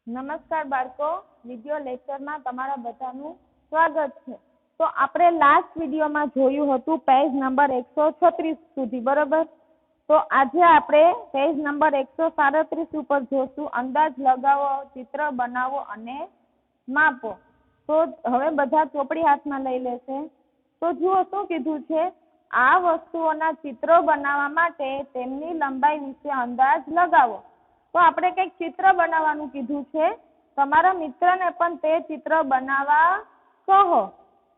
નમસ્કાર બાળકો, વિડિયો લેક્ચરમાં તમારા બધાનું સ્વાગત છે. તો આપણે લાસ્ટ વિડિયોમાં જોયું હતું પેજ નંબર 136 સુધી, બરોબર? તો આજે આપણે પેજ નંબર 137 ઉપર જોશું અંદાજ લગાવો, ચિત્ર બનાવો અને માપો. તો હવે બધા ચોપડી હાથમાં લઈ લેશે. તો જુઓ શું કીધું છે, આ વસ્તુઓના ચિત્રો બનાવવા માટે તેમની લંબાઈ વિશે અંદાજ લગાવો. તો આપણે કંઈક ચિત્ર બનાવવાનું કીધું છે. તમારા મિત્રને પણ તે ચિત્ર બનાવવા કહો.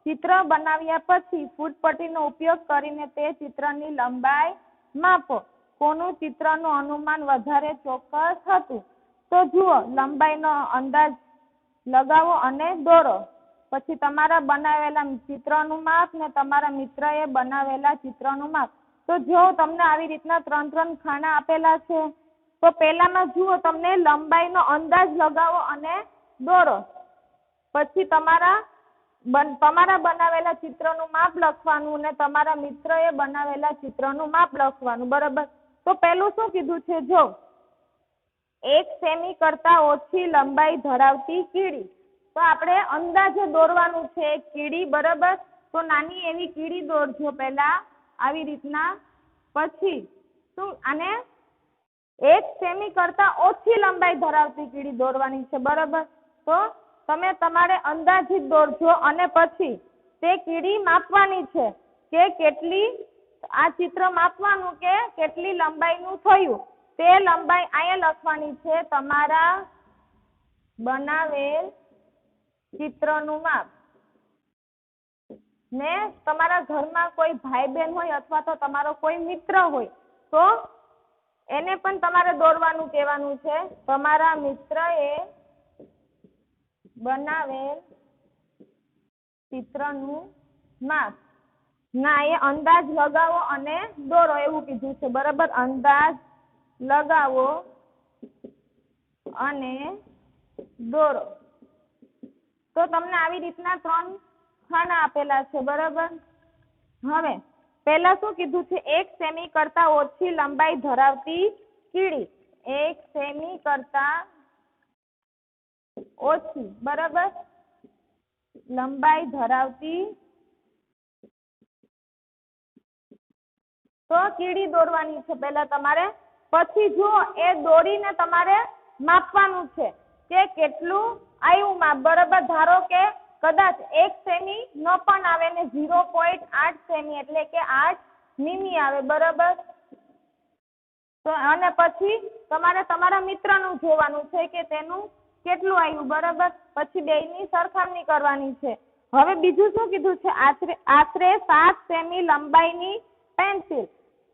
ચિત્ર બનાવ્યા પછી ફૂટપટ્ટીનો ઉપયોગ કરીને તે ચિત્રની લંબાઈ માપો. કોનું ચિત્રનું અનુમાન વધારે ચોક્કસ હતું? તો જુઓ, લંબાઈનો અંદાજ લગાવો અને દોરો. પછી તમારા બનાવેલા ચિત્રનું માપ ને તમારા મિત્રએ બનાવેલા ચિત્રનું માપ. તો જો તમને આવી રીતના 3 ખાના આપેલા છે, તો પહેલામાં જુઓ, તમને લંબાઈનો અંદાજ લગાવો અને દોરો. પછી તમારા બનાવેલા ચિત્રનું માપ લખવાનું અને તમારા મિત્રએ બનાવેલા ચિત્રનું માપ લખવાનું, બરાબર? તો પહેલું શું કીધું છે, જો 1 સેમી કરતા ઓછી લંબાઈ ધરાવતી કીડી. તો આપણે અંદાજે દોરવાનું છે એક કીડી, બરાબર? તો નાની એવી કીડી દોરજો પહેલા, આવી રીતના. પછી શું, આને 1 સેમી કરતા ઓછી લંબાઈ ધરાવતી કીડી દોરવાની છે, બરાબર? તો તમે તમારે અંદાજિત દોરજો અને પછી તે કીડી માપવાની છે કે કેટલી, આ ચિત્ર માપવાનું કે કેટલી લંબાઈનું થયું. તે લંબાઈ અહીંયા લખવાની છે, તમારા બનાવેલ ચિત્રનું માપ. ને તમારા ઘરમાં કોઈ ભાઈ બહેન હોય અથવા તો તમારો કોઈ મિત્ર હોય તો એને પણ તમારે દોરવાનું કહેવાનું છે. તમારા મિત્રએ બનાવેલ ચિત્રનું માપ. ના, એ અંદાજ લગાવો અને દોરો એવું કીધું છે, બરાબર? અંદાજ લગાવો અને દોરો. તો તમને આવી રીતના 3 ખાના આપેલા છે, બરાબર? હવે પહેલા શું કીધું છે, 1 સેમી કરતા ઓછી લંબાઈ ધરાવતી કીડી. 1 સેમી કરતા ઓછી, બરાબર, લંબાઈ ધરાવતી તો કીડી દોરવાની છે પહેલા તમારે. પછી જુઓ, એ દોરીને તમારે માપવાનું છે કે કેટલું આવ્યું માપ, બરાબર? ધારો કે કદાચ 1 સેમી ન પણ આવે ને 0.8 સેમી એટલે કે 8 મીમી આવે, બરાબર? તો અને પછી તમારે તમારા મિત્રનું જોવાનું છે કે તેનું કેટલું આવ્યું, બરાબર? પછી બેયની સરખામણી કરવાની છે. હવે બીજું શું કીધું છે, આશરે 7 સેમી લંબાઈની પેન્સિલ.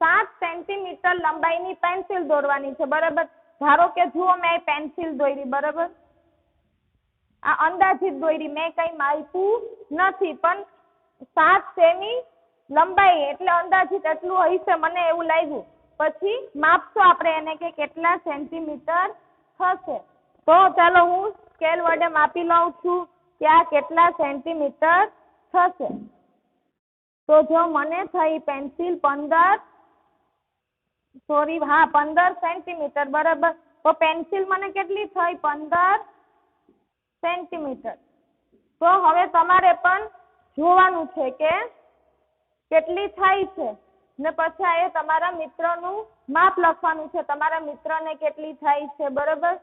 7 સેન્ટીમીટર લંબાઈની પેન્સિલ દોરવાની છે, બરાબર? ધારો કે જુઓ, મેં પેન્સિલ દોરી, બરાબર? આ અંદાજિત દોરી, મેં કઈ માપ્યું નથી, પણ 7 સેમી લંબાઈ એટલે અંદાજિત એટલું હશે, મને એવું લાગ્યું. પછી માપશો આપણે એને કે કેટલા સેન્ટીમીટર થશે. તો ચાલો હું સ્કેલ વડે માપી લઉં છું કે આ કેટલા સેન્ટીમીટર થશે. તો જો મને થઈ પેન્સિલ 15 સેન્ટીમીટર, બરાબર? તો પેન્સિલ મને કેટલી થઈ? 15 સેન્ટીમીટર. તો હવે તમારે પણ જોવાનું છે કે કેટલી થાય છે ને પછી આ તમારા મિત્રનું માપ લખવાનું છે, તમારા મિત્રને કેટલી થાય છે, બરાબર?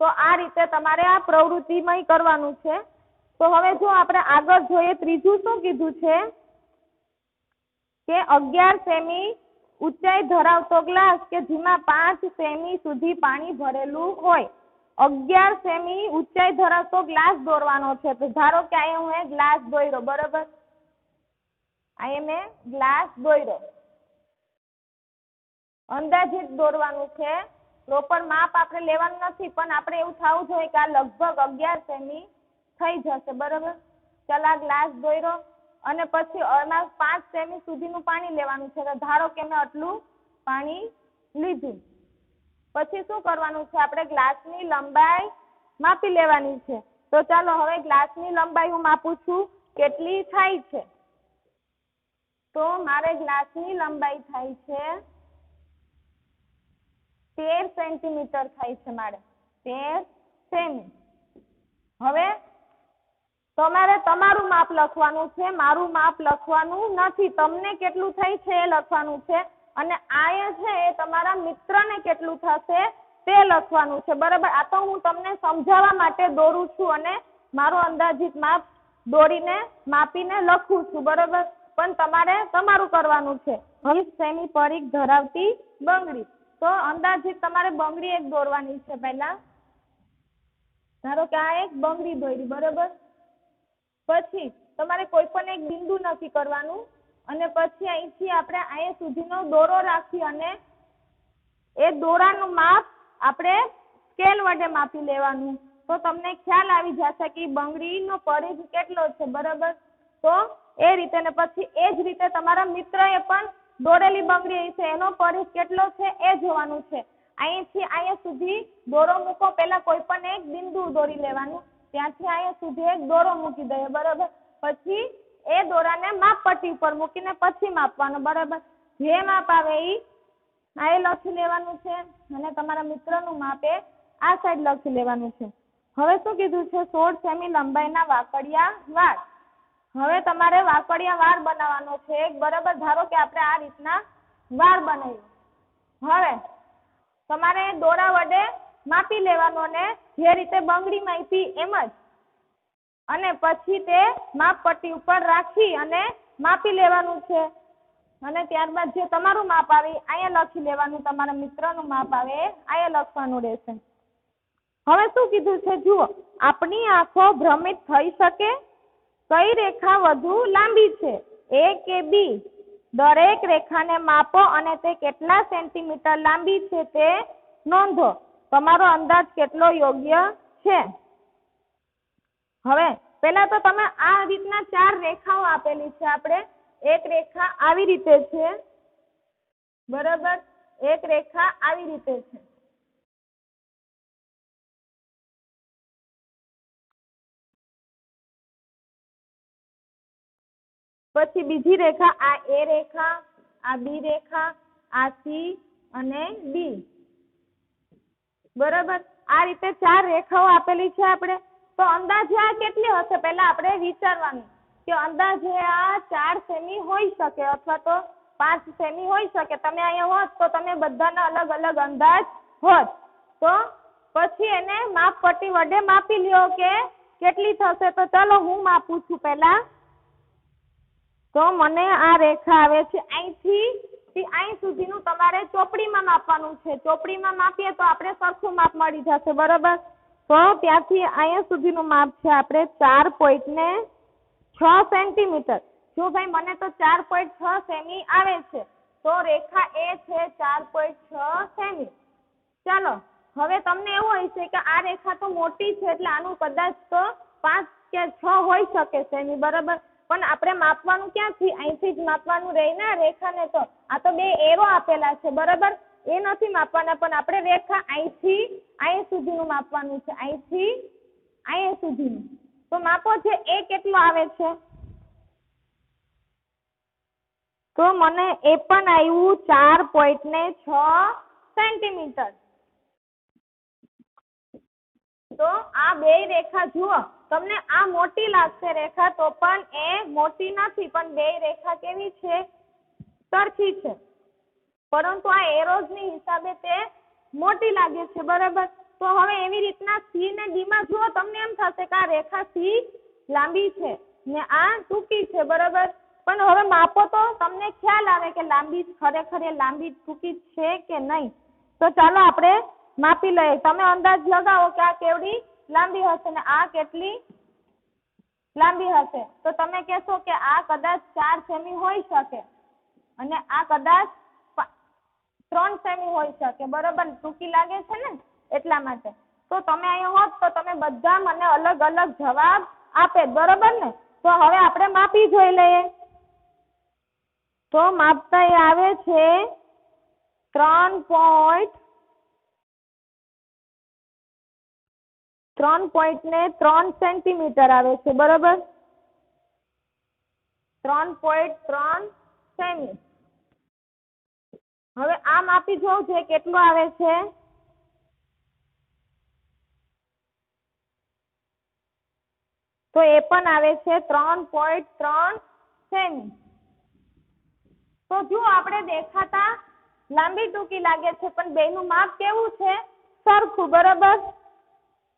તો આ રીતે તમારે આ પ્રવૃત્તિમય કરવાનું છે. તો હવે જો આપણે આગળ જોઈએ, ત્રીજું શું કીધું છે કે 11 સેમી ઊંચાઈ ધરાવતો ગ્લાસ કે જેમાં 5 સેમી સુધી પાણી ભરેલું હોય. 11 સેમી ઊંચાઈ ધરાવતો ગ્લાસ દોરવાનો છે. તો ધારો કે અહીંયા હું ગ્લાસ દોર્યો, બરાબર? અહીંયા મેં ગ્લાસ દોર્યો. અંદાજિત દોરવાનું છે, પ્રોપર માપ આપણે લેવાનું નથી, પણ આપણે એવું થવું જોઈએ કે આ લગભગ 11 સેમી થઈ જશે, બરાબર? ચાલ, આ ગ્લાસ દોર્યો અને પછી એમાં 5 સેમી સુધીનું પાણી લેવાનું છે. તો ધારો કે મેં આટલું પાણી લીધું. પછી શું કરવાનું છે, આપણે ગ્લાસની લંબાઈ માપી લેવાની છે. તો ચાલો હવે ગ્લાસની લંબાઈ હું માપું છું, કેટલી થાય છે. તો મારે ગ્લાસની લંબાઈ થાય છે 13 સેન્ટીમીટર થાય છે. મારે 13 સેમી. હવે તમારે તમારું માપ લખવાનું છે, મારું માપ લખવાનું નથી. તમને કેટલું થાય છે એ લખવાનું છે અને આ છે એ તમારા મિત્રને કેટલું થશે તે લખવાનું છે. બરાબર. આ તો હું તમને સમજાવવા માટે દોરું છું અને મારું અંદાજિત માપ દોરીને માપીને લખું છું. બરાબર. પણ તમારે તમારું કરવાનું છે. 20 સેમી પરિઘ ધરાવતી બંગડી. તો અંદાજિત તમારે બંગડી એક દોરવાની છે. પહેલા ધારો કે આ એક બંગડી દોરી. બરાબર. પછી તમારે કોઈ પણ એક બિંદુ નક્કી કરવાનું અને પછી અહીંથી આપણે અહીંયા સુધીનો દોરો રાખી અને એ દોરાનું માપ આપણે સ્કેલ વડે માપી લેવાનું. તો તમને ખ્યાલ આવી જશે કે બંગડીનો પરિઘ કેટલો છે. બરાબર. તો એ રીતે ને પછી એ જ રીતે તમારા મિત્રએ પણ દોરેલી બંગડી છે એનો પરિઘ કેટલો છે એ જોવાનું છે. અહીંથી અહીંયા સુધી દોરો મૂકો. પહેલા કોઈ પણ એક બિંદુ દોરી લેવાનું, ત્યાંથી અહીંયા સુધી એક દોરો મૂકી દઈએ. બરાબર. પછી એ દોરાને માપપટ્ટી ઉપર મૂકીને પછી માપવાનું. બરાબર. જે માપ આવે એ આ લખી લેવાનું છે અને તમારા મિત્રનું માપ એ આ સાઈડ લખી લેવાનું છે. હવે શું કીધું છે? 16 સેમી લંબાઈના વાકડિયા વાળ. હવે તમારે વાકડિયા વાળ બનાવવાનો છે. બરાબર. ધારો કે આપણે આ રીતના વાળ બનાવ્યું. હવે તમારે દોરા વડે માપી લેવાનો ને જે રીતે બંગડી માપી એમ જ અને પછી તે માપપટ્ટી ઉપર રાખી અને માપી લેવાનું છે. અને ત્યારબાદ જે તમારું માપ આવે અહીંયા લખી લેવાનું, તમારા મિત્રનું માપ આવે અહીંયા લખવાનું રહેશે. હવે શું કીધું છે જુઓ, આપણી આંખો ભ્રમિત થઈ શકે કઈ રેખા વધુ લાંબી છે, એ કે બી. દરેક રેખાને માપો અને તે કેટલા સેન્ટીમીટર લાંબી છે તે નોંધો. તમારો અંદાજ કેટલો યોગ્ય છે. હવે પહેલા તો તમે આ રીતના 4 રેખાઓ આપેલી છે. આપણે એક રેખા આવી રીતે છે. બરાબર. એક રેખા આવી રીતે છે. પછી બીજી રેખા આ એ રેખા, આ બી રેખા, આ સી અને ડી. બરાબર. આ રીતે 4 રેખાઓ આપેલી છે આપણે. તો અંદાજે આ કેટલી હશે પહેલા આપણે વિચારવાનું કે અંદાજે આ 4 સેમી હોઈ શકે અથવા તો 5 સેમી હોઈ શકે. તમે અહીંયા હોત તો તમે બધાના અલગ અલગ અંદાજ હોત. તો પછી એને માપપટ્ટી વડે માપી લ્યો કે કેટલી થશે. તો ચાલો હું માપું છું પહેલા. તો મને આ રેખા આવે છે અહીંથી અહીં સુધીનું તમારે ચોપડીમાં માપવાનું છે. ચોપડીમાં માપીએ તો આપણે સરખું માપ મળી જશે. બરાબર. તો ત્યાંથી અહીંયા સુધીનું માપ છે આપણે 4.6 સેન્ટીમીટર. જો ભાઈ મને તો 4.6 સેમી આવે છે તો રેખા એ છે 4.6 સેમી. ચાલો હવે તમને એવું હશે કે આ રેખા તો મોટી છે એટલે આનું કદાચ તો 5 કે 6 હોઈ શકે સેમી. બરાબર. પણ આપણે માપવાનું ક્યાંથી? અહીંથી જ માપવાનું રહે ને રેખાને. તો આ તો 2 એરો આપેલા છે. બરાબર. એ નથી માપવાના પણ આપણે રેખા અહીંથી અહીં સુધીનું માપવાનું છે. અહીંથી અહીં સુધીનું. તો માપો છે એ કેટલો આવે છે? તો મને એ પણ આવ્યું 4.6 સેન્ટીમીટર. તો આ 2 રેખા જુઓ, તમને આ મોટી લાગશે રેખા તો પણ એ મોટી નથી. પણ 2 રેખા કેવી છે? સરખી છે. પરંતુ આ એરોઝની હિસાબે તે મોટી લાગે છે. બરાબર. તો હવે એવી રીતના સી ને ડી માં જુઓ, તમને એમ થશે કે આ રેખા સી લાંબી છે ને આ ટૂંકી છે. બરાબર. પણ હવે માપો તો તમને ખ્યાલ આવે કે લાંબી ખરેખર લાંબી ટૂંકી છે કે નહીં. તો ચાલો આપણે માપી લઈએ. તમે અંદાજ લગાવો કે આ કેવડી લાંબી હશે ને આ કેટલી લાંબી હશે. તો તમે કહેશો કે આ કદાચ 4 સેમી હોઈ શકે અને આ કદાચ 3 સેમી હોઈ શકે. બરાબર. ટૂંકી લાગે છે ને એટલા માટે. તો તમે અહીંયા હોત તો તમે બધા મને અલગ અલગ જવાબ આપે. બરાબર ને. તો હવે આપણે માપી જોઈ લઈએ. તો માપતા એ આવે છે 3.3 સેન્ટીમીટર આવે છે. બરાબર. 3.3 સેમી. હવે આ માપી જોઉં છે કેટલું આવે છે. તો એ પણ આવે છે 3.3 સેમી. તો જો આપણે દેખાતા લાંબી ટૂંકી લાગે છે પણ બેનું માપ કેવું છે? સરખું. બરાબર.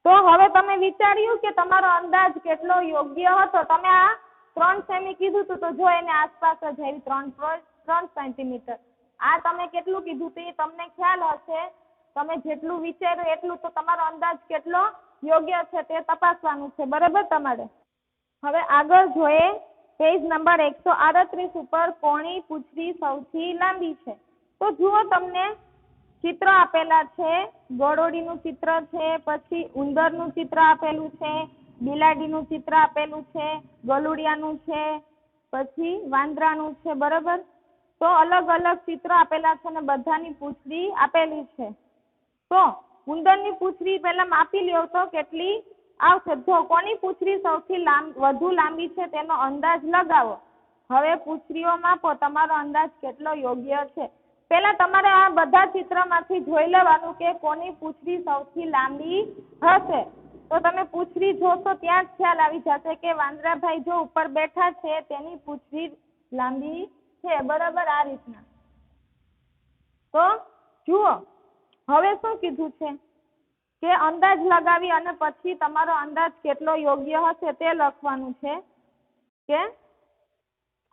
તો હવે તમે વિચાર્યું કે તમારો અંદાજ કેટલો યોગ્ય હતો. તમે આ 3 સેમી કીધું હતું, તો જો એને આસપાસ જ આવી 3 સેન્ટીમીટર. આ તમે કેટલું કીધું હતું એ તમને ખ્યાલ હશે. તમે જેટલું વિચાર્યું એટલું, તો તમારો અંદાજ કેટલો યોગ્ય છે તે તપાસવાનું છે. બરાબર તમારે. હવે આગળ જોઈએ. પેજ નંબર 138 ઉપર કોની પૂંછડી સૌથી લાંબી છે? તો જુઓ, તમને ચિત્ર આપેલા છે. ગરોળીનું ચિત્ર છે, પછી ઉંદરનું ચિત્ર આપેલું છે, બિલાડીનું ચિત્ર આપેલું છે, ગલુડિયાનું છે, પછી વાંદરાનું છે. બરાબર. તો અલગ અલગ ચિત્ર આપેલા છે અને બધાની પૂંછડી આપેલી છે. તો ઉંદરની પૂંછડી પહેલા માપી લ્યો તો કેટલી આવશે. જો કોની પૂંછડી સૌથી વધુ લાંબી છે તેનો અંદાજ લગાવો. હવે પૂંછડીઓ માપો, તમારો અંદાજ કેટલો યોગ્ય છે. પહેલા તમારે આ બધા ચિત્રમાંથી જોઈ લેવાનું કે કોની પૂંછડી સૌથી લાંબી હશે. તો તમે પૂંછડી જોશો ત્યાં જ ખ્યાલ આવી જશે કે વાંદરાભાઈ જો ઉપર બેઠા છે તેની પૂંછડી લાંબી છે. બરાબર. આ રીતના. તો જુઓ, હવે શું કીધું છે કે અંદાજ લગાવી અને પછી તમારો અંદાજ કેટલો યોગ્ય હશે તે લખવાનું છે. કે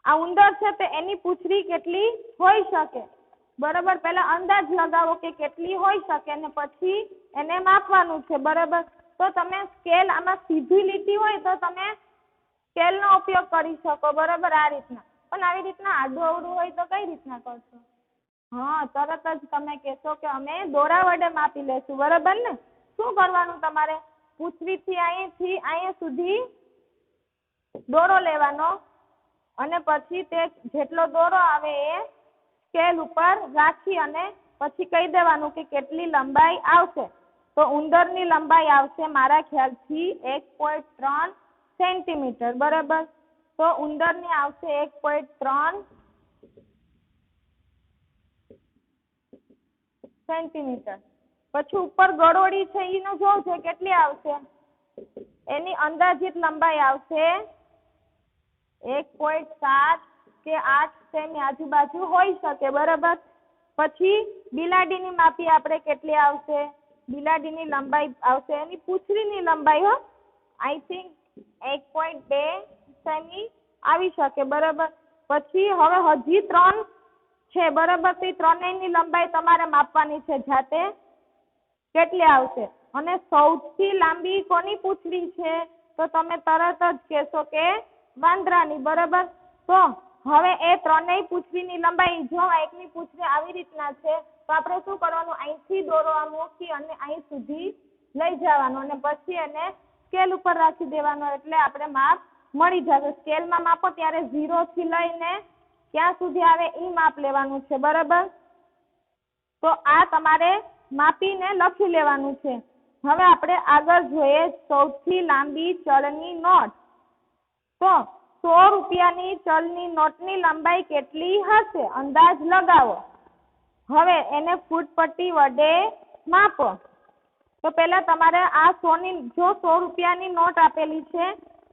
આ ઉંદર છે તે એની પૂંછડી કેટલી હોઈ શકે. બરાબર. પહેલા અંદાજ લગાવો કે કેટલી હોઈ શકે અને પછી એને માપવાનું છે. બરાબર. તો તમે સ્કેલ, આમાં સીધી લીટી હોય તો તમે સ્કેલનો ઉપયોગ કરી શકો. બરાબર. આ રીતના. પણ આવી રીતના આડું અવળું હોય તો કઈ રીતના કરશો? હા, તરત જ તમે કહેશો કે અમે દોરા વડે માપી લેશું. બરાબર ને? શું કરવાનું તમારે? પૂંછડીથી અહીંથી અહીંયા સુધી દોરો લેવાનો અને પછી તે જેટલો દોરો આવે એ સ્કેલ ઉપર રાખી અને પછી કહી દેવાનું કે કેટલી લંબાઈ આવશે. તો ઉંદરની લંબાઈ આવશે મારા ખ્યાલથી 1.3 સેન્ટીમીટર. બરાબર. તો ઉંદરની આવશે 1.3 સેન્ટીમીટર. પછી ઉપર ગરોળી છે એનું જોવું છે કેટલી આવશે. એની અંદાજિત લંબાઈ આવશે 1.7 કે 8 સેમી આજુબાજુ હોઈ શકે. બરાબર. પછી બિલાડીની માપી આપણે કેટલી આવશે? બિલાડીની લંબાઈ આવશે, એની પૂંછડીની લંબાઈ આઈ થિંક 1.2 સેમી આવી શકે. બરાબર. પછી હવે હજી 3 છે. બરાબર. તો ત્રણેયની લંબાઈ તમારે માપવાની છે જાતે કેટલી આવશે. અને સૌથી લાંબી કોની પૂંછડી છે? તો તમે તરત જ કહેશો કે વાંદરાની. બરાબર. તો હવે એ ત્રણેય પૂંછડીની લંબાઈ, જો એકની પૂંછડી આવી રીતના છે તો આપણે શું કરવાનું? અહીંથી દોરો મૂકી અને અહીં સુધી લઈ જવાનો અને પછી એને સ્કેલ ઉપર રાખી દેવાનો. એટલે આપણે માપ મળી જશે. સ્કેલમાં માપો ત્યારે 0 થી લઈને ક્યાં સુધી આવે એ માપ લેવાનું છે. બરાબર. તો આ તમારે માપીને લખી લેવાનું છે. હવે આપણે આગળ જોઈએ સૌથી લાંબી ચલની નોટ. તો 100 રૂપિયાની ચલની નોટની લંબાઈ કેટલી હશે? અંદાજ લગાવો. હવે એને ફૂટપટ્ટી વડે માપો. તો પહેલા તમારે આ 100 રૂપિયાની નોટ આપેલી છે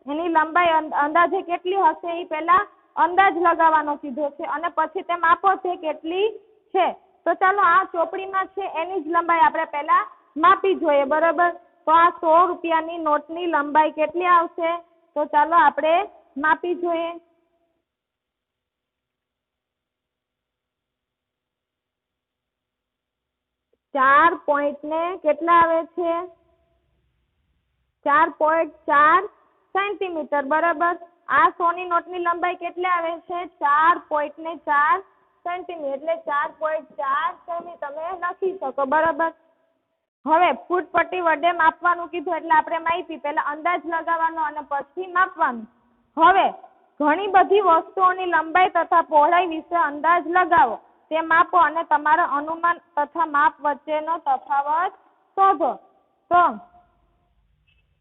એની લંબાઈ અંદાજે કેટલી હશે એ પહેલા અંદાજ લગાવવાનો કીધો છે અને પછી તે માપો છે કેટલી છે. તો ચાલો આ ચોપડીમાં છે એની જ લંબાઈ આપણે પહેલા માપી જોઈએ. બરાબર. તો આ 100 રૂપિયાની નોટની લંબાઈ કેટલી આવશે? તો ચાલો આપણે માપી જોઈએ. ચાર પોઈન્ટ ને કેટલા આવે છે? 4.4 સેન્ટીમીટર. બરાબર. આ 100 ની નોટની લંબાઈ કેટલી આવે છે? 4.4 સેન્ટીમીટર. એટલે 4.4 સેમી તમે લખી શકો. બરાબર. હવે ફૂટપટ્ટી વડે માપવાનું કીધું એટલે આપણે માપી, પહેલા અંદાજ લગાવવાનો અને પછી માપવાનું. હવે ઘણી બધી વસ્તુઓની લંબાઈ તથા પહોળાઈ વિશે અંદાજ લગાવો. તે માપો અને તમારા અનુમાન તથા માપ વચ્ચેનો તફાવત શોધો. તો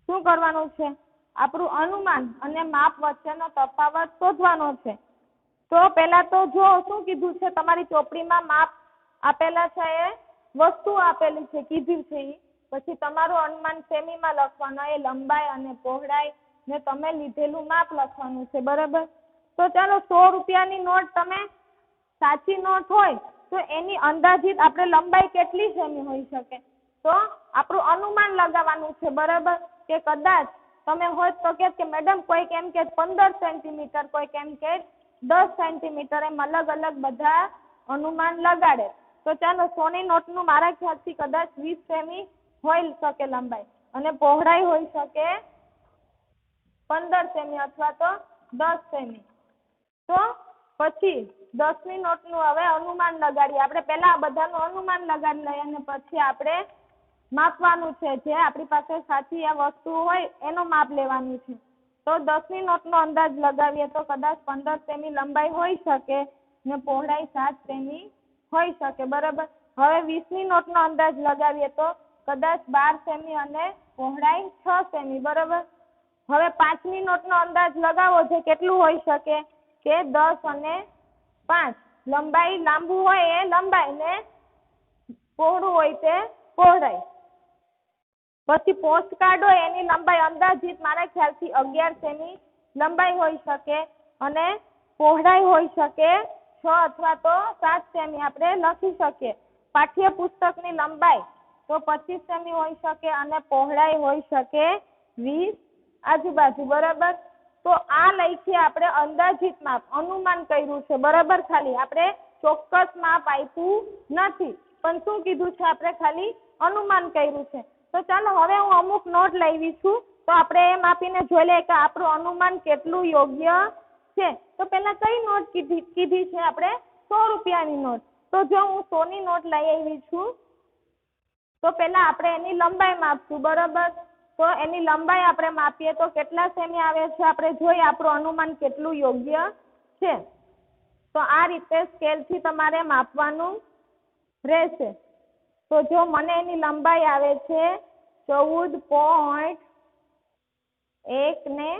શું કરવાનું છે? આપણું અનુમાન અને માપ વચ્ચેનો તફાવત શોધવાનો છે. તો પહેલા તો જો શું કીધું છે, તમારી ચોપડીમાં માપ આપેલા છે, એ વસ્તુ આપેલી છે, કીધું છે. પછી તમારું અનુમાન સેમીમાં લખવાનો, એ લંબાઈ અને પહોળાઈ ને તમે લીધેલું માપ લખવાનું છે, બરાબર. તો ચાલો 100 રૂપિયાની નોટ તમે સાચી નોટ હોય તો એની અંદાજિત આપણે લંબાઈ કેટલી સેમી હોઈ શકે, તો આપણું અનુમાન લગાવવાનું છે, બરાબર. કે કદાચ તમે હોય તો કે મેડમ કોઈક એમ કે 15 સેન્ટીમીટર, કોઈક એમ કે 10 સેન્ટીમીટર, એમ અલગ અલગ બધા અનુમાન લગાડે. તો ચાલો 100 ની નોટનું મારા ખ્યાલથી કદાચ 20 સેમી હોઈ શકે લંબાઈ, અને પહોળાઈ હોઈ શકે 15 સેમી અથવા તો 10 સેમી. તો પછી 10 ની નોટનું હવે અનુમાન લગાડીએ આપણે. પહેલા આ બધાનું અનુમાન લગાડી લઈએ અને પછી આપણે માપવાનું છે, જે આપણી પાસે સાચી આ વસ્તુ હોય એનું માપ લેવાનું છે. તો 10 ની નોટનો અંદાજ લગાવીએ તો કદાચ 15 સેમી લંબાઈ હોઈ શકે ને પહોળાઈ 7 સેમી હોઈ શકે, બરાબર. હવે 20 ની નોટનો અંદાજ લગાવીએ તો કદાચ 12 સેમી અને પહોળાઈ 6 સેમી, બરાબર. હવે 5 ની નોટનો અંદાજ લગાવો છે, કેટલું હોઈ શકે કે 10 અને 5. લંબાઈ લાંબુ હોય એ લંબાઈ ને પહોળું હોય તે પહોળાઈ. પછી પોસ્ટ કાર્ડ હોય એની લંબાઈ અંદાજિત મારા ખ્યાલથી 11 સેમી લંબાઈ હોઈ શકે અને પહોળાઈ હોઈ શકે 6 અથવા તો 7 સેમી આપણે લખી શકીએ. પાઠ્યપુસ્તકની લંબાઈ તો 25 સેમી હોઈ શકે અને પહોળાઈ હોઈ શકે 20 આજુબાજુ, બરાબર. તો આ લઈથી આપણે અંદાજિત માપ, અનુમાન કર્યું છે, બરાબર. ખાલી આપણે ચોક્કસ માપ આપ્યું નથી, પણ શું કીધું છે આપણે ખાલી અનુમાન કર્યું છે. તો ચાલો હવે હું અમુક નોટ લાવી છું, તો આપણે એ માપીને જોઈ લઈએ કે આપણું અનુમાન કેટલું યોગ્ય છે. તો પહેલા કઈ નોટ કીધી છે આપણે? 100 રૂપિયાની નોટ. તો જો હું 100 ની નોટ લઈ આવી છું તો પહેલા આપણે એની લંબાઈ માપશું, બરાબર. તો એની લંબાઈ આપણે માપીએ તો કેટલા સેમી આવે છે આપણે જોઈએ, આપણું અનુમાન કેટલું યોગ્ય છે. તો આ રીતે સ્કેલથી તમારે માપવાનું રહેશે. તો જો મને એની લંબાઈ આવે છે 14.1 ને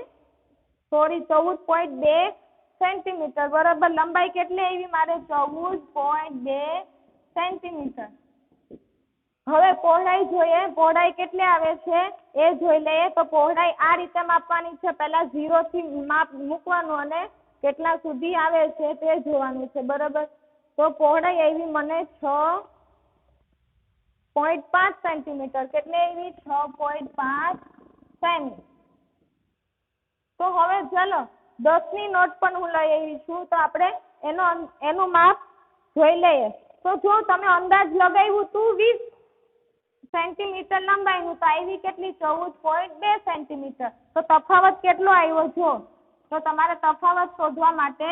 14.2 સેન્ટીમીટર, બરાબર. લંબાઈ કેટલી આવી મારે? 14.2 સેન્ટીમીટર. હવે પહોળાઈ જોઈએ, પહોળાઈ કેટલી આવે છે એ જોઈ લઈએ. તો પહોળાઈ આ રીતે માપવાની છે, પહેલા 0 થી માપ મૂકવાનું અને કેટલા સુધી આવે છે તે જોવાનું છે, બરાબર. તો પહોળાઈ આવી મને 6.5 સેન્ટીમીટર. કેટલી આવી? 6.5 સેમી. તો હવે ચાલો 10 ની નોટ પણ હું લઈ આવી છું, તો આપણે એનું માપ જોઈ લઈએ. તો જો તમે અંદાજ લગાવ્યું હતું 20 સેન્ટીમીટર લંબાઈનું, તો આવી કેટલી? 14.2 સેન્ટીમીટર. તો તફાવત કેટલો આવ્યો જો? તો તમારે તફાવત શોધવા માટે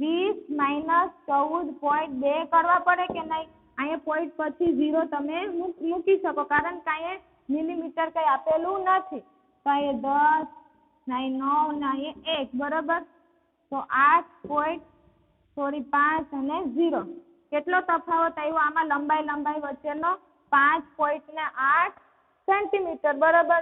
20 - 14.2 કરવા પડે કે નહીં? અહીંયા પોઈન્ટ પછી 0 તમે મૂકી શકો, કારણ કે અહીંયા મિલીમીટર કઈ આપેલું નથી. તો અહીંયા 10, અહીંયા 9 ને અહીંયા 1, બરાબર. તો 8.5 અને 0. કેટલો તફાવત આવ્યો આમાં લંબાઈ વચ્ચેનો? 5.8 સેન્ટીમીટર, બરાબર.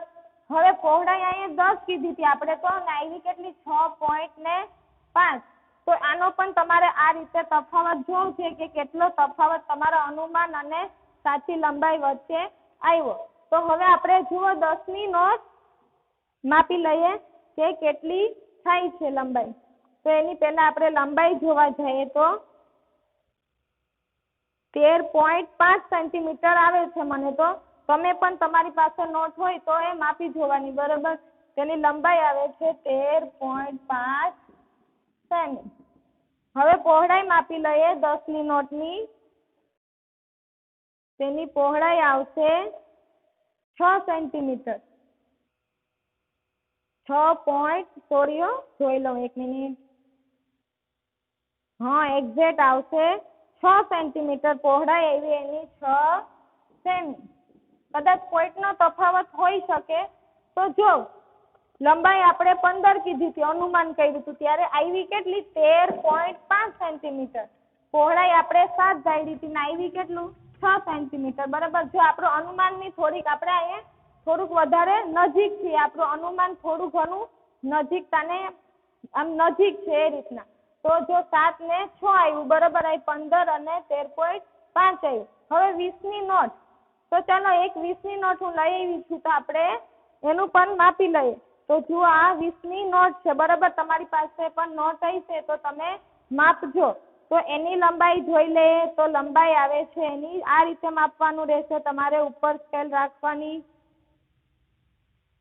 હવે પહોળાઈ અહીંયા 10 કીધી હતી આપણે, તો આવી કેટલી? 6.5. તો આનો પણ તમારે આ રીતે તફાવત જોવું છે કે કેટલો તફાવત તમારા અનુમાન અને સાચી લંબાઈ વચ્ચે આવ્યો. તો હવે આપણે જુઓ 10 ની નોટ માપી લઈએ કે કેટલી થાય છે લંબાઈ. તો એની પહેલા આપણે લંબાઈ જોવા જઈએ તો 13.5 સેન્ટીમીટર આવે છે મને. તો તમે પણ તમારી પાસે નોટ હોય તો એ માપી જોવાની, બરાબર. તેની લંબાઈ આવે છે 13.5 સેમી. હવે પહોળાઈ માપી લઈએ 10 ની નોટની. તેની પહોળાઈ આવશે 6 સેન્ટીમીટર. 6. જોઈ લઉં એક મિનિટ. હા, એક્ઝેક્ટ આવશે 6 સેન્ટીમીટર પહોળાઈ એવી એની 6 સેમી. કદાચ પોઈન્ટનો તફાવત હોઈ શકે. તો જો લંબાઈ આપણે 15 કીધી હતી, અનુમાન કર્યું હતું, ત્યારે આવી કેટલી? 13.5 સેન્ટીમીટર. પહોળાઈ આપણે 7 ધારી હતી ને આવી કેટલું? 6 સેન્ટીમીટર, બરાબર. જો આપણું અનુમાનની થોડીક આપણે અહીંયા થોડુંક વધારે નજીક છીએ, આપણું અનુમાન થોડું ઘણું નજીકતાને આમ નજીક છે એ રીતના. તો જો 7 ને 6 આવ્યું, બરાબર. અહીં 15 અને 13.5 આવ્યું. હવે 20 ની નોટ. તો ચાલો એક 20 ની નોટ હું લઈ આવી છું, તો આપણે એનું પણ માપી લઈએ. તો જુઓ આ 20ની નોટ છે બરાબર. તમારી પાસે પણ નોટ હશે તો તમે માપજો. તો એની લંબાઈ જોઈ લઈએ તો લંબાઈ આવે છે એની આ રીતે માપવાનું રહેશે. તમારે ઉપર સ્કેલ રાખવાની.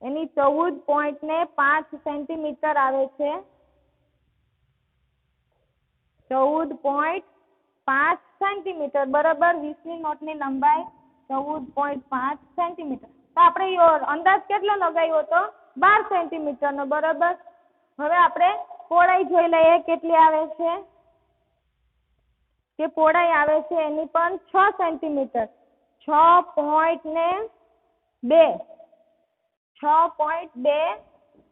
એની 14.5 સેન્ટીમીટર આવે છે. 14.5 સેન્ટીમીટર બરાબર. 20ની નોટની લંબાઈ 14.5 સેન્ટીમીટર. તો આપણે અંદાજ કેટલો લગાવ્યો હતો? 12 સેન્ટીમીટરનો બરાબર. હવે આપણે પહોળાઈ જોઈ લઈએ કેટલી આવે છે. કે પહોળાઈ આવે છે એની પણ 6 સેન્ટીમીટર. 6.2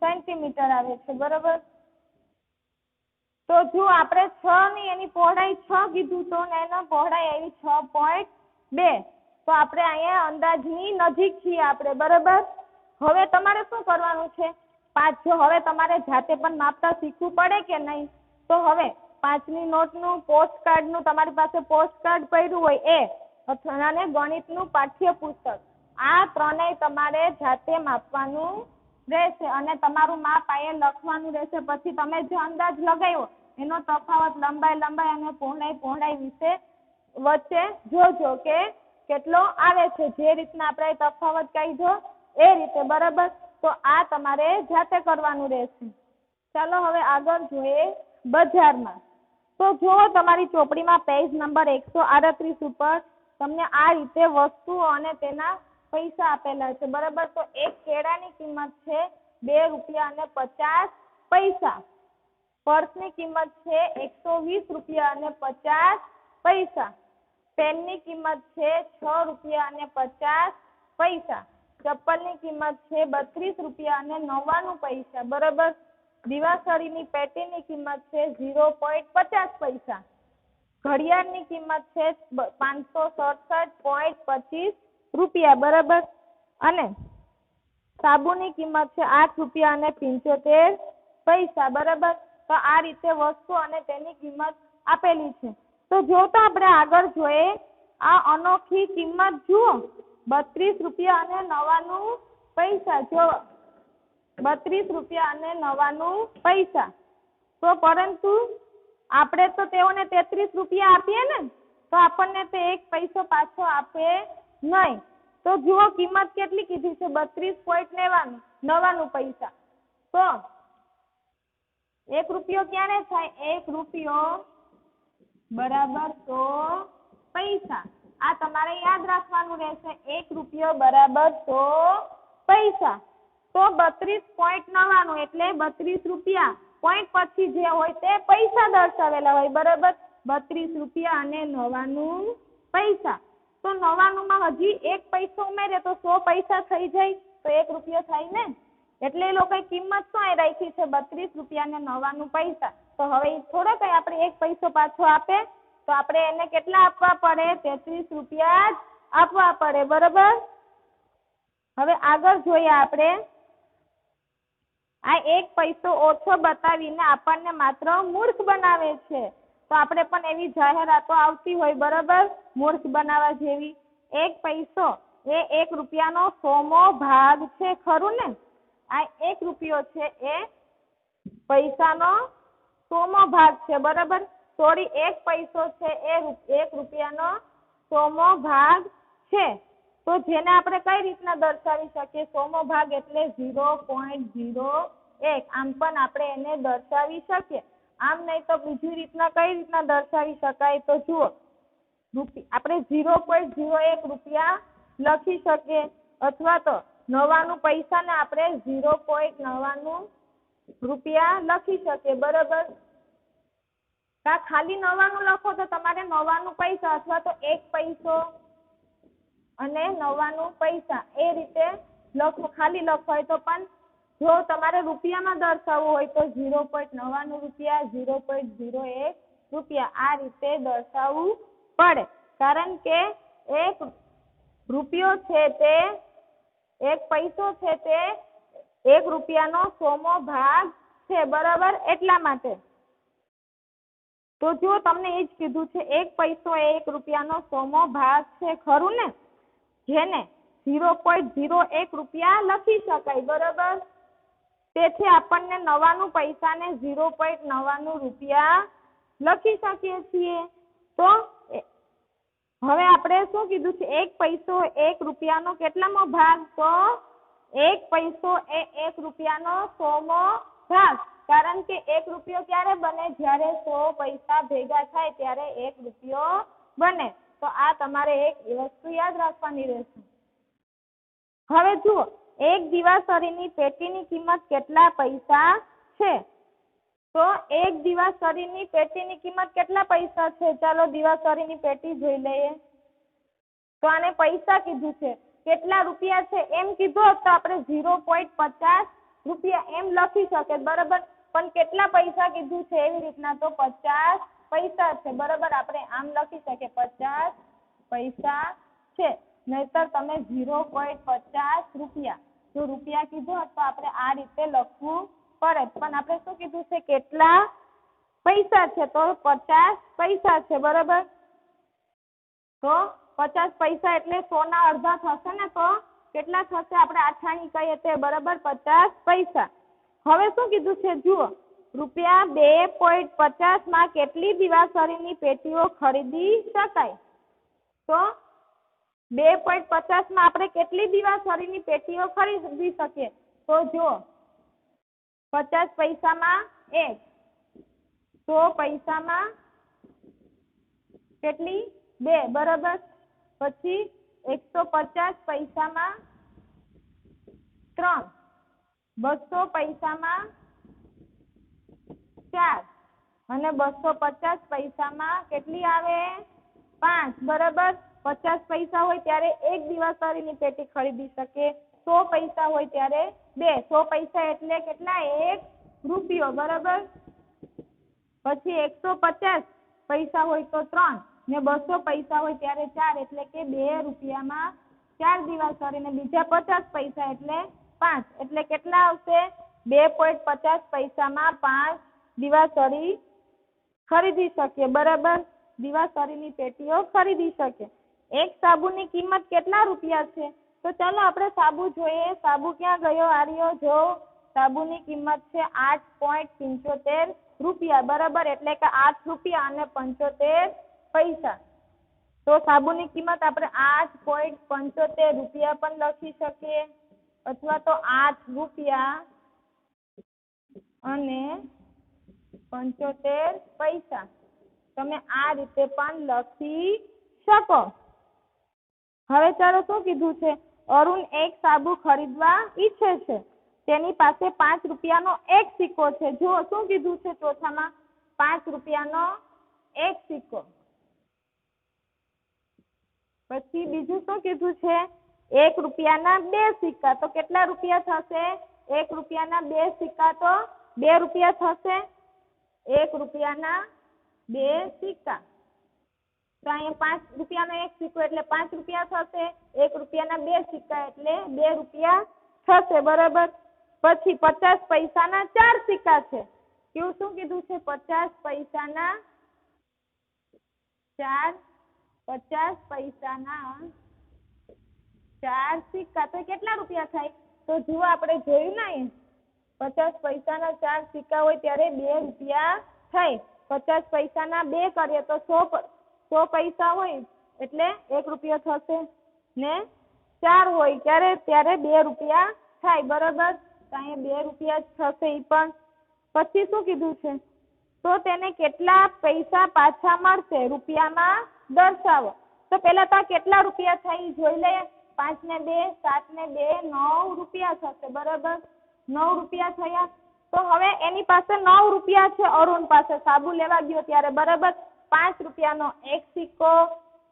સેન્ટીમીટર આવે છે બરાબર. તો જો આપણે 6 ની એની પહોળાઈ 6 કીધું તો એનો પહોળાઈ આવી 6.2. તો આપણે અહીંયા અંદાજની નજીક છીએ આપણે બરાબર. હવે તમારે શું કરવાનું છે? જો હવે તમારે જાતે પણ માપતા શીખવું પડે કે નહીં, તો હવે 5ની નોટનું પોસ્ટકાર્ડનું તમારી પાસે પોસ્ટકાર્ડ પડ્યું હોય એ અથવા ગણિતનું પાઠ્યપુસ્તક આ ત્રણેય તમારે જાતે માપવાનું રહેશે અને તમારું માપ અહીંયા લખવાનું રહેશે. પછી તમે જે અંદાજ લગાવ્યો એનો તફાવત લંબાઈ અને પહોળાઈ વિશે વચ્ચે જોજો કે કેટલો આવે છે. જે રીતના આપણે તફાવત કાઢ્યો એ રીતે બરાબર. તો આ તમારે જાતે કરવાનું રહેશે. ચાલો હવે આગળ જોઈએ બજારમાં. તો જો તમારી ચોપડીમાં પેજ નંબર 138 ઉપર તમને આ રીતે વસ્તુઓ અને તેના પૈસા આપેલા છે બરાબર. તો એક કેળાની કિંમત છે ₹2.50. પર્સની કિંમત છે ₹120.50. પેનની કિંમત છે ₹6.50. ચપ્પલની કિંમત છે ₹32.99 બરાબર. દીવાસળીની પેટીની કિંમત છે 0.50. ઘડિયાળની કિંમત છે ₹567.25 બરાબર. અને સાબુની કિંમત છે ₹8.75 બરાબર. તો આ રીતે વસ્તુ અને તેની કિંમત આપેલી છે. તો જો તો આપણે આગળ જોઈએ આ અનોખી કિંમત જુઓ ₹32.99. જો ₹32.99. તો પરંતુ આપણે તો તેઓને ₹33 આપીએ ને, તો આપણને તે 1 પૈસો પાછો આપે નહીં. તો જુઓ કિંમત કેટલી કીધી છે? ₹32.99. તો 1 રૂપિયો ક્યારે થાય? 1 રૂપિયો બરાબર 100 પૈસા. આ તમારે યાદ રાખવાનું રહેશે. 1 રૂપિયો બરાબર 100 પૈસા. તો 32.99 એટલે 32 રૂપિયા. પોઈન્ટ પછી જે હોય તે પૈસા દર્શાવેલા હોય બરાબર. ₹32.99. તો 99માં હજી 1 પૈસો ઉમેરે તો 100 પૈસા થઈ જાય. તો 1 રૂપિયો થાય ને. એટલે એ લોકોએ કિંમત શું રાખી છે? ₹32.99. તો હવે થોડો કઈ આપણે 1 પૈસો પાછો આપે તો આપણે એને કેટલા આપવા પડે? ₹33 જ આપવા પડે બરાબર. હવે આગળ જોઈએ આપણે આ 1 પૈસો ઓછો બતાવીને આપણને માત્ર મૂર્ખ બનાવે છે. તો આપણે પણ એવી જાહેરાતો આવતી હોય બરાબર મૂર્ખ બનાવવા જેવી. 1 પૈસો એ 1 રૂપિયાનો 100મો ભાગ છે ખરું ને. આ 1 રૂપિયો છે એ પૈસાનો 100મો ભાગ છે બરાબર. સોરી 1 પૈસો છે એ 1 રૂપિયાનો 100મો ભાગ છે. તો જેને આપણે કઈ રીતના દર્શાવી શકીએ? 100મો ભાગ એટલે 0.01. આમ પણ આપણે એને દર્શાવી શકીએ. આમ નહીં તો બીજી રીતના કઈ રીતના દર્શાવી શકાય? તો જુઓ આપણે 0.01 રૂપિયા લખી શકીએ અથવા તો 99 પૈસાને આપણે 0.99 રૂપિયા લખી શકીએ બરાબર. ખાલી 99 લખો તો તમારે 99 પૈસા અથવા તો 1 પૈસો અને 99 પૈસા એ રીતે લખો. ખાલી લખો હોય તો પણ જો તમારે રૂપિયામાં દર્શાવવું હોય તો 0.99 રૂપિયા, 0.01 રૂપિયા આ રીતે દર્શાવવું પડે. કારણ કે 1 રૂપિયો છે તે 1 પૈસો છે તે 1 રૂપિયાનો 100મો ભાગ છે બરાબર. એટલા માટે તો જો તમને એ જ કીધું છે 1 પૈસો એ 1 રૂપિયાનો 100મો ભાગ છે ખરું ને. જેને 0.01 રૂપિયા લખી શકાય બરાબર. તેથી આપણને 99 પૈસાને 0.99 રૂપિયા લખી શકીએ છીએ. તો હવે આપણે શું કીધું છે? 1 પૈસો 1 રૂપિયાનો કેટલામો ભાગ? તો 1 પૈસો એ 1 રૂપિયાનો 100મો ભાગ. કારણ કે 1 રૂપિયો ક્યારે બને? જ્યારે 100 પૈસા ભેગા થાય ત્યારે 1 રૂપિયો બને. તો આ તમારે એક વસ્તુ યાદ રાખવાની રહેશે. હવે જુઓ, એક દિવાસળીની પેટીની કિંમત કેટલા પૈસા છે? તો એક દિવાસળીની પેટીની કિંમત કેટલા પૈસા છે? ચાલો દિવાસળીની પેટી જોઈ લઈએ. તો આને પૈસા કીધું છે. કેટલા રૂપિયા છે એમ કીધું તો આપણે 0.50 રૂપિયા એમ લખી શકે, બરાબર. પણ કેટલા પૈસા કીધું છે એવી રીતના, તો 50 પૈસા છે, બરાબર. આપણે આમ લખી શકીએ 50 પૈસા છે. નહીતર તમે 0.50 રૂપિયા, જો રૂપિયા કીધું તો આપણે આ રીતે લખવું પડે. પણ આપણે શું કીધું છે? કેટલા પૈસા છે? તો 50 પૈસા છે, બરાબર. તો 50 પૈસા એટલે 100 ના અડધા થશે ને, તો કેટલા થશે? આપણે આઠાણી કહીએ તે, બરાબર. 50 પૈસા. હવે શું કીધું છે? જુઓ, રૂપિયા 2.50 માં કેટલી દિવાસળીની પેટીઓ ખરીદી શકાય? તો 2.50 માં આપણે કેટલી દિવાસળીની પેટીઓ ખરીદી શકીએ? તો જો 50 પૈસામાં 1, 100 પૈસામાં કેટલી? 2, બરાબર. પછી 150 પૈસામાં 3, 200 પૈસામાં 4 અને 250 પૈસામાં કેટલી આવે? 5, બરાબર. 50 પૈસા હોય ત્યારે એક દિવાસળીની પેટી ખરીદી શકે. 100 પૈસા હોય ત્યારે 2. 100 પૈસા એટલે કેટલા? 1 રૂપિયો, બરાબર. પછી 150 પૈસા હોય તો 3 ને 200 પૈસા હોય ત્યારે 4, એટલે કે 2 રૂપિયામાં 4 દિવાસળી ને બીજા 50 પૈસા એટલે 5, એટલે કેટલા આવશે? 2.50 પૈસામાં 5 દિવાસળી ખરીદી શકીએ, બરાબર. દિવાસળીની પેટીઓ ખરીદી શકે. એક સાબુની કિંમત કેટલા રૂપિયા છે? તો ચાલો આપણે સાબુ જોઈએ. સાબુ ક્યાં ગયો? આર્યો, જો સાબુની કિંમત છે 8.75 રૂપિયા, બરાબર. એટલે કે 8 રૂપિયા અને 75 પૈસા. તો સાબુની કિંમત આપણે 8.75 રૂપિયા પણ લખી શકીએ, અથવા તો 8 રૂપિયા અને 75 પૈસા. તમે આ રીતે પણ લખી શકો. હવે ચાલો શું કીધું છે? અરુણ એક સાબુ ખરીદવા ઈચ્છે છે. તેની પાસે 5 રૂપિયાનો એક સિક્કો છે. જુઓ શું કીધું છે ચોથામાં? 5 રૂપિયાનો એક સિક્કો. પછી બીજું શું કીધું છે? 1 રૂપિયાના 2 સિક્કા. તો કેટલા રૂપિયા થશે? 1 રૂપિયાના 2 સિક્કા તો 2 રૂપિયા થશે. 1 રૂપિયાના 2 સિક્કા. તો અહીંયા 5 રૂપિયાનો એક સિક્કો એટલે 5 રૂપિયા થશે. 1 રૂપિયાના 2 સિક્કા એટલે 2 રૂપિયા થશે, બરાબર. પછી 50 પૈસાના 4 સિક્કા છે. કેવું શું કીધું છે? 50 પૈસાના 4 સિક્કા. તો કેટલા રૂપિયા થાય? તો જુઓ આપણે જોયું ને, 50 પૈસાના 4 સિક્કા હોય ત્યારે 2 રૂપિયા થાય. 50 પૈસાના 2 કરીએ તો 100 પૈસા હોય એટલે 1 રૂપિયો થશે ને 4 હોય ત્યારે 2 રૂપિયા થાય, બરાબર. તો અહીંયા 2 રૂપિયા જ થશે ઈ પણ. પછી શું કીધું છે? તો તેને કેટલા પૈસા પાછા મળશે? રૂપિયામાં દર્શાવો. તો પેલા તો કેટલા રૂપિયા થાય જોઈ લઈએ. 5 ને 2, 7 ને 2, 9 રૂપિયા થશે, બરાબર. 9 રૂપિયા થયા. તો હવે એની પાસે 9 રૂપિયા છે. અરુણ પાસે સાબુ લેવા ગયો ત્યારે, બરાબર. 5 રૂપિયાનો એક સિક્કો,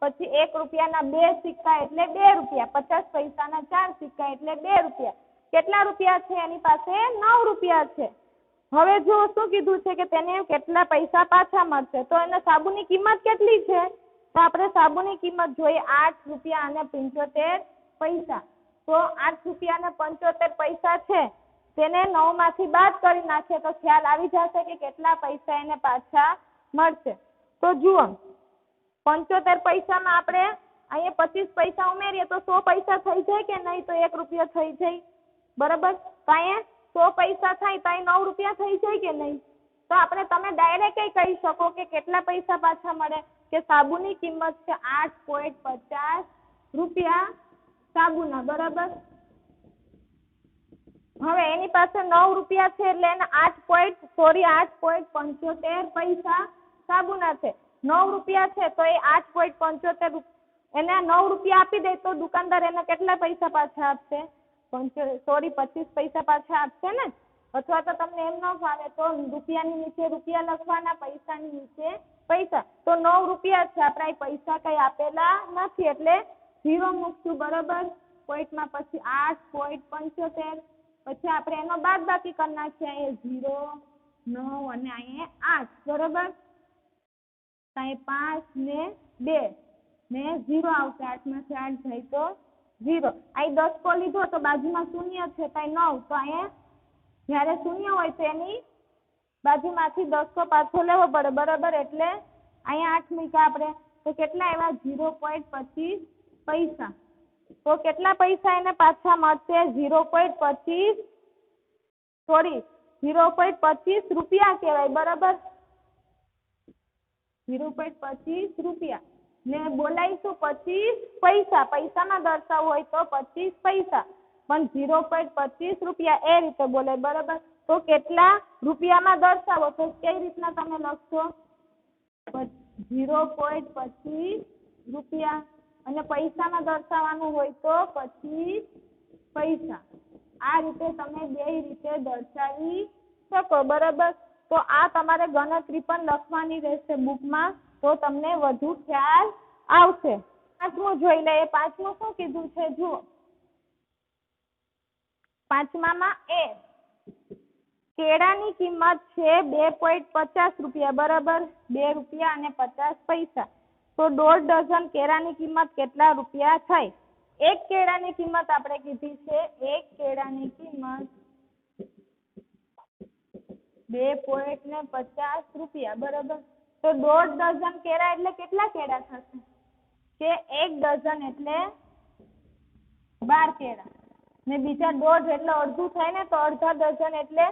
પછી 1 રૂપિયાના 2 સિક્કા એટલે 2 રૂપિયા. 50 પૈસાના 4 સિક્કા એટલે 2 રૂપિયા. કેટલા રૂપિયા છે એની પાસે? 9 રૂપિયા છે. હવે જો શું કીધું છે કે તેને કેટલા પૈસા પાછા મળશે? તો એને સાબુની કિંમત કેટલી છે? તો આપણે સાબુની કિંમત જોઈએ 8 રૂપિયા અને 75 પૈસા. તો 8 રૂપિયા અને 75 પૈસા છે, તેને 9 માંથી બાદ કરી નાખીએ તો ખ્યાલ આવી જશે કે કેટલા પૈસા એને પાછા મળશે. તો જુઓ, 75 પૈસામાં આપણે અહીંયા 25 પૈસા ઉમેરીએ તો 100 પૈસા થઈ જાય કે નહીં? તો 1 રૂપિયો થઈ જાય, બરાબર. તો અહીંયા 100 પૈસા થાય તો અહીં 9 રૂપિયા થઈ જાય કે નહીં? તો આપણે તમે ડાયરેક્ટ કહી શકો કે કેટલા પૈસા પાછા મળે કે સાબુની કિંમત છે 8.50 રૂપિયા સાબુના, બરાબર. હવે એની પાસે 9 રૂપિયા છે એટલે એને 8.75 પૈસા સાબુના છે. 9 રૂપિયા છે તો એ 8.75 એને 9 રૂપિયા આપી દે તો દુકાનદાર એને કેટલા પૈસા પાછા આપશે? 25 પૈસા પાછા આપશે ને. અથવા તો તમને એમ ન ફાવે તો રૂપિયાની નીચે રૂપિયા લખવાના, પૈસાની નીચે પૈસા. તો 9 રૂપિયા છે, આપણે પૈસા કઈ આપેલા નથી એટલે 0 મૂકશું, બરાબર. પોઈન્ટમાં પછી 8.75, પછી આપણે એનો બાદબાકી કરી નાખીએ. અહીંયા 0, 9 અને અહીંયા 8, બરાબર. અહીંયા 5 ને 2 ને 0 આવશે. 8 માંથી 8 જાય તો 0. અહીં 10 લીધો તો બાજુમાં શૂન્ય છે તો 9, તો અહીંયા જ્યારે શૂન્ય હોય તો એની બાજુમાંથી 10 પાછો લેવો પડે, બરાબર. એટલે અહીંયા 8 મૂક્યા આપણે તો કેટલા એવા 0.25 પૈસા. તો કેટલા પૈસા એને પાછા મળશે? 0.25 રૂપિયા કહેવાય, બરાબર. 0.25 રૂપિયા ને બોલાઈશું 25 પૈસા. પૈસામાં દર્શાવવું હોય તો 25 પૈસા, પણ 0.25 રૂપિયા એ રીતે બોલે, બરાબર. તો કેટલા રૂપિયામાં દર્શાવો તો કઈ રીતના તમે લખશો? 0.25 રૂપિયા. અને પૈસામાં દર્શાવવાનું હોય તો 25 પૈસા. આ રીતે તમે બે રીતે દર્શાવી શકો, બરાબર. તો આ તમારે ગણતરી પણ લખવાની રહેશે બુકમાં, તો તમને વધુ ખ્યાલ આવશે. પાંચમું જોઈ લઈએ. પાંચમું શું કીધું છે જુઓ. પાંચમામાં એ કેળાની કિંમત છે 2.50 રૂપિયા, બરાબર. 2 રૂપિયા અને 50 પૈસા. તો 1.5 ડઝન કેળાની કિંમત કેટલા રૂપિયા થાય? એક કેળાની કિંમત આપણે કીધી છે, એક કેળાની કિંમત 2.50 રૂપિયા, બરાબર. તો 1.5 ડઝન કેળા એટલે કેટલા કેળા થશે? કે 1 ડઝન એટલે 12 કેળા ને બીજા 1.5 એટલે અડધું થાય ને, તો અડધા ડઝન એટલે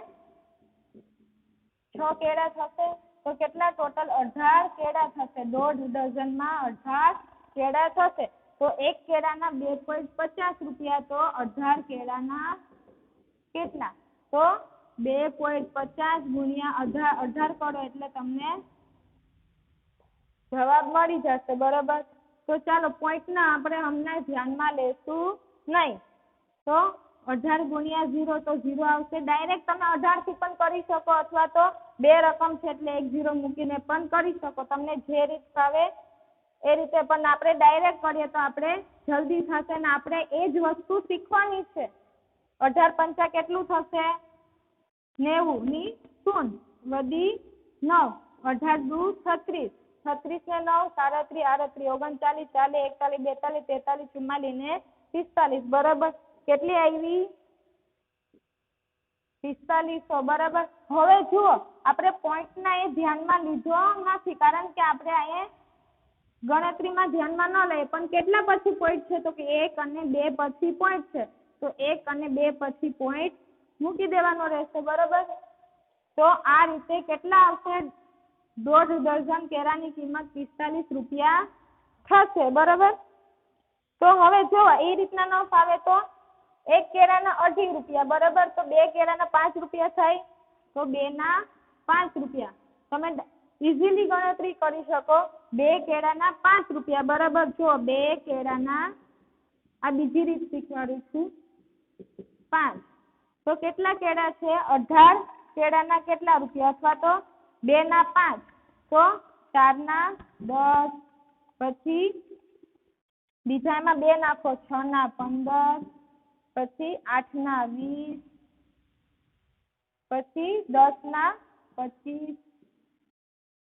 6 કેળા થશે. તો કેટલા ટોટલ? 18 કેળા થશે. 1.5 ડઝનમાં 18 કેળા થશે. તો એક કેળાના 2.50 રૂપિયા, તો 18 કેળાના કેટલા? તો 2.50 ગુણ્યા 18 કરો એટલે તમને જવાબ મળી જશે, બરાબર. તો ચાલો પોઈન્ટના આપણે હમણાં ધ્યાનમાં લેશું નહીં. તો 18 ગુણ્યા 0 તો 0 આવશે. ડાયરેક્ટ તમે 18 થી પણ કરી શકો, અથવા તો બે રકમ છે એટલે 1 0 મૂકીને પણ કરી શકો. તમને જે રીત ફાવે એ રીતે. પણ આપણે ડાયરેક્ટ કરીએ તો આપણે જલ્દી થશે ને આપણે એ જ વસ્તુ શીખવાની છે. 18 પંચા કેટલું થશે? 90 ની શૂન વધી 9. 18 દુ 36, 36 ને 9 37, 38, 39, 40, 41, 42, 43, 44 ને 45, બરાબર. કેટલી આવી? 4500, બરાબર. હવે જુઓ આપણે પોઈન્ટના એ ધ્યાનમાં લીધો નથી, કારણ કે આપણે અહીંયા ગણતરીમાં ધ્યાનમાં ન લઈએ. પણ કેટલા પછી પોઈન્ટ છે? તો કે 1 અને 2 પછી પોઈન્ટ છે. તો 1 અને 2 પછી પોઈન્ટ મૂકી દેવાનો રહેશે, બરાબર. તો આ રીતે કેટલા આવશે? 1.5 ડઝન કેળાની કિંમત 45 રૂપિયા થશે, બરાબર. તો હવે જો એ રીતના ન ફાવે તો એક કેળાના 18 રૂપિયા, બરાબર. તો 2 કેળાના 5 રૂપિયા થાય, તો 2 ના 5 રૂપિયા. તમે ઇઝીલી ગણતરી કરી શકો. 2 કેળાના 5 રૂપિયા, બરાબર. જો 2 કેળાના, આ બીજી રીત શીખવાડું છું, 5. તો કેટલા કેળા છે? 18 કેળાના કેટલા રૂપિયા? અથવા તો 2 ના 5, તો 4 ના 10, પછી બીજા એમાં 2 નાખો, 6 ના 15, પછી 8 ના 20, પછી 10 ના 25,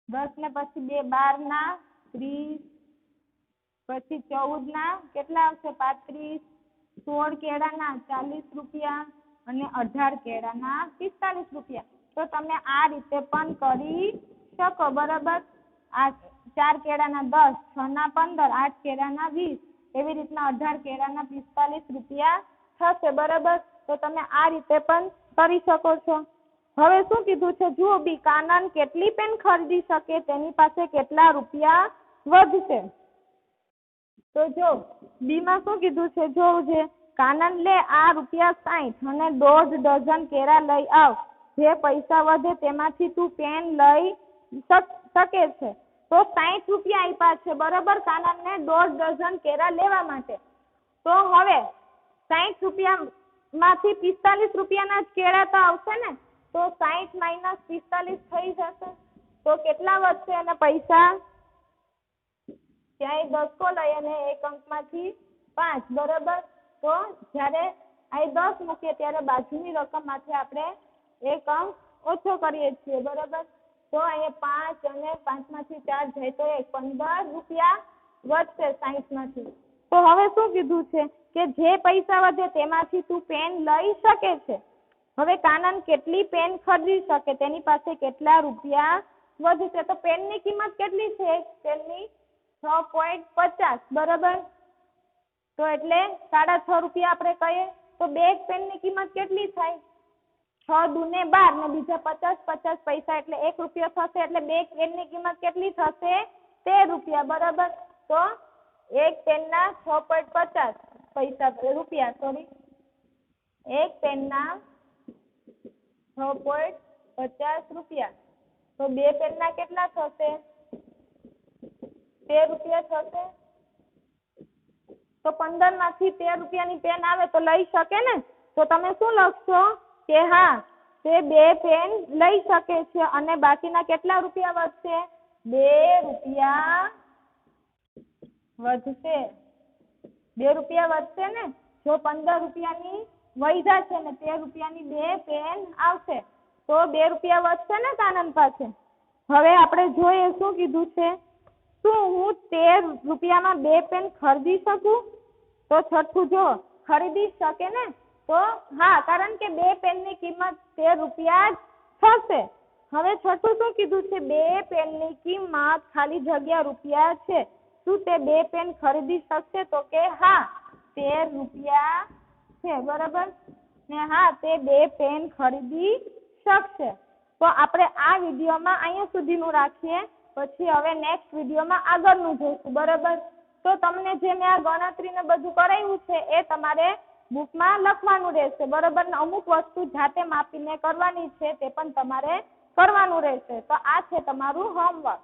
10 ને પછી 2 12 ના 30, પછી 14 ના કેટલા આવશે? 35, 16 કેળાના 40 રૂપિયા અને 18 કેળાના 45 રૂપિયા. તો તમે આ રીતે પણ કરી શકો, બરાબર. આ 4 કેળાના 10, 6 ના 15, 8 કેળાના 20, એવી રીતના 18 કેળાના 45 રૂપિયા થશે, બરાબર. તો તમે આ રીતે પણ કરી શકો છો. હવે શું કીધું છે જુઓ બી, કાનન કેટલી પેન ખરીદી શકે તેની પાસે કેટલા રૂપિયા વધશે. તો જો બી માં શું કીધું છે જોવું છે, કાનન લે આ ₹60 અને 1.5 ડઝન કેળા લઈ આવ. જે પૈસા વધે તેમાંથી તું પેન લઈ શકે છે. તો 60 રૂપિયા આપ્યા છે બરોબર કાનનને 1.5 ડઝન કેળા લેવા માટે. તો હવે 60 રૂપિયા માંથી 45 રૂપિયાના જ કેળા તો આવશે ને, તો 60 - 45 થઈ જશે. તો કેટલા વધશે અને પૈસા? ક્યાંય દસકો લઈ અને એક અંકમાંથી 5 બરોબર. તો જ્યારે અહીં 10 મૂકીએ ત્યારે બાજુની રકમમાંથી આપણે એક અંક ઓછો કરીએ છીએ બરોબર. તો અહીંયા 5 અને 5 માંથી 4 જાય તો 15 રૂપિયા વધશે 60 માંથી. તો હવે શું કીધું છે કે જે પૈસા વધે તેમાંથી તું પેન લઈ શકે છે. હવે કાનન કેટલી પેન ખરીદી શકે તેની પાસે કેટલા રૂપિયા વધશે. તો પેનની કિંમત કેટલી છે? પેનની 6.50 બરોબર. તો એટલે 6.5 રૂપિયા આપણે કહીએ તો બે પેનની કિંમત કેટલી થાય? 6 દુ ને 12 ને બીજા 50 પૈસા એટલે 1 રૂપિયો થશે. એટલે બે પેનની કિંમત કેટલી થશે? 13 રૂપિયા બરાબર. તો એક પેનના 6.50 પૈસા રૂપિયા સોરી એક પેનના 6.50 રૂપિયા. તો બે પેનના કેટલા થશે? 13 રૂપિયા થશે. તો 15 માંથી 13 રૂપિયાની પેન આવે તો લઈ શકે ને. તો તમે શું લખશો કે હા તે બે પેન લઈ શકે છે અને બાકીના કેટલા રૂપિયા વધશે? 2 રૂપિયા વધશે. 2 રૂપિયા વધશે ને. જો 15 રૂપિયાની વૈધા છે ને 13 રૂપિયાની બે પેન આવશે તો 2 રૂપિયા વધશે ને કાનન પાસે. હવે આપણે જોઈએ શું કીધું છે, શું હું 13 રૂપિયામાં બે પેન ખરીદી શકું? તો છઠ્ઠું જો ખરીદી શકે ને. તો હા, કારણ કે બે પેનની કિંમત 13 રૂપિયા જ થશે. હવે છઠ્ઠું શું કીધું છે? બે પેનની કિંમત ખાલી જગ્યા રૂપિયા છે. શું તે બે પેન ખરીદી શકશે? તો કે હા 13 રૂપિયા છે બરાબર ને. હા તે બે પેન ખરીદી શકશે. તો આપણે આ વિડીયોમાં અહીંયા સુધીનું રાખીએ. પછી હવે નેક્સ્ટ વિડીયોમાં આગળનું જોઈશું બરાબર. તો તમને જે મેં આ ગણતરીને બધું કરાવ્યું છે એ તમારે બુકમાં લખવાનું રહેશે બરોબર ને. અમુક વસ્તુ જાતે માપીને કરવાની છે તે પણ તમારે કરવાનું રહેશે. તો આ છે તમારું હોમવર્ક.